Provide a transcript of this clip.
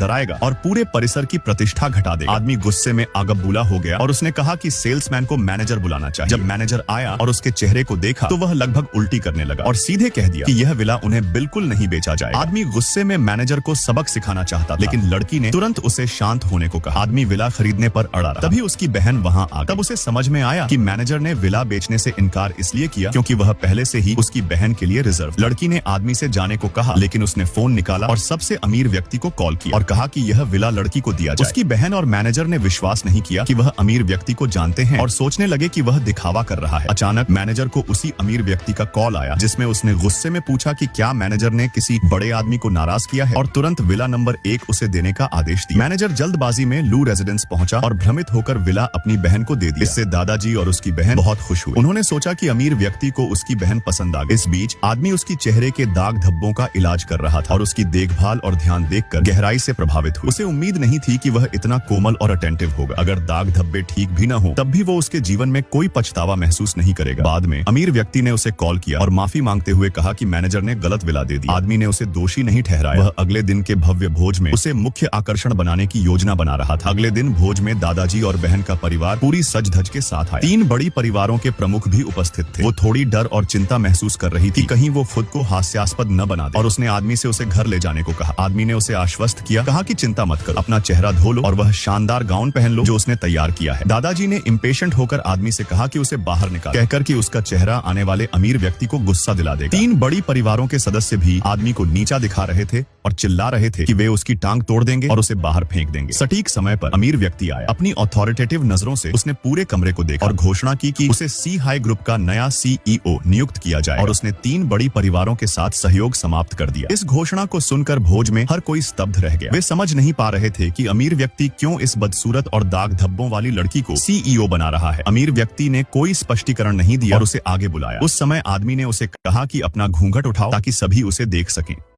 आएगा और पूरे परिसर की प्रतिष्ठा घटा देगा। आदमी गुस्से में आगबूला हो गया और उसने कहा कि सेल्समैन को मैनेजर बुलाना चाहिए। जब मैनेजर आया और उसके चेहरे को देखा तो वह लगभग उल्टी करने लगा और सीधे कह दिया कि यह विला उन्हें बिल्कुल नहीं बेचा जाएगा। आदमी गुस्से में मैनेजर को सबक सिखाना चाहता था, लेकिन लड़की ने तुरंत उसे शांत होने को कहा। आदमी विला खरीदने पर अड़ा रहा। तभी उसकी बहन वहां आ गई। तब उसे समझ में आया कि मैनेजर ने विला बेचने से इनकार इसलिए किया क्योंकि वह पहले से ही उसकी बहन के लिए रिजर्व। लड़की ने आदमी से जाने को कहा, लेकिन उसने फोन निकाला और सबसे अमीर व्यक्ति को कॉल किया और कहा कि यह विला लड़की को दिया जाए। उसकी बहन और मैनेजर ने विश्वास नहीं किया कि वह अमीर व्यक्ति को जानते हैं और सोचने लगे कि वह दिखावा कर रहा है। अचानक मैनेजर को उसी अमीर व्यक्ति का कॉल आया, जिसमें उसने गुस्से में पूछा कि क्या मैनेजर ने किसी बड़े आदमी को नाराज किया है, और तुरंत विला नंबर 1 उसे देने का आदेश दिया। मैनेजर जल्दबाजी में लू रेजिडेंस पहुंचा और भ्रमित होकर विला अपनी बहन को दे दिया। इससे दादाजी और उसकी बहन बहुत खुश हुए। उन्होंने सोचा कि अमीर व्यक्ति को उसकी बहन पसंद आ गई। इस बीच आदमी उसकी चेहरे के दाग धब्बों का इलाज कर रहा था और उसकी देखभाल और ध्यान देखकर गहराई से प्रभावित हुआ। उसे उम्मीद नहीं थी कि वह इतना कोमल और अटेंटिव होगा। अगर दाग धब्बे ठीक भी न हो तब भी वो उसके जीवन में कोई पछतावा महसूस नहीं करेगा। बाद में अमीर व्यक्ति ने उसे कॉल किया और माफी मांगते हुए कहा कि मैनेजर ने गलत विला दे दी। आदमी ने उसे दोषी नहीं ठहराया। वह अगले दिन के भव्य भोज में उसे मुख्य आकर्षण बनाने की योजना बना रहा था। अगले दिन भोज में दादाजी और बहन का परिवार पूरी सज धज के साथ आया। 3 बड़ी परिवारों के प्रमुख भी उपस्थित थे। वो थोड़ी डर और चिंता महसूस कर रही थी कहीं वो खुद को हास्यास्पद न बना दे, और उसने आदमी से उसे घर ले जाने को कहा। आदमी ने उसे आश्वस्त किया, कहा कि चिंता मत करो, अपना चेहरा धो लो और वह शानदार गाउन पहन लो जो उसने तैयार किया है। दादाजी ने इम्पेशेंट होकर आदमी से कहा कि उसे बाहर निकाल, कहकर कि उसका चेहरा आने वाले अमीर व्यक्ति को गुस्सा दिला देगा। 3 बड़ी परिवारों के सदस्य भी आदमी को नीचा दिखा रहे थे और चिल्ला रहे थे कि वे उसकी टांग तोड़ देंगे और उसे बाहर फेंक देंगे। सटीक समय पर अमीर व्यक्ति आया। अपनी अथॉरिटेटिव नजरों से उसने पूरे कमरे को देखा और घोषणा की कि उसे सी हाई ग्रुप का नया CEO नियुक्त किया जाए, और उसने 3 बड़ी परिवारों के साथ सहयोग समाप्त कर दिया। इस घोषणा को सुनकर भोज में हर कोई स्तब्ध रह गया। वे समझ नहीं पा रहे थे कि अमीर व्यक्ति क्यों इस बदसूरत और दाग धब्बों वाली लड़की को CEO बना रहा है। अमीर व्यक्ति ने कोई स्पष्टीकरण नहीं दिया और उसे आगे बुलाया। उस समय आदमी ने उसे कहा कि अपना घूंघट उठाओ ताकि सभी उसे देख सकें।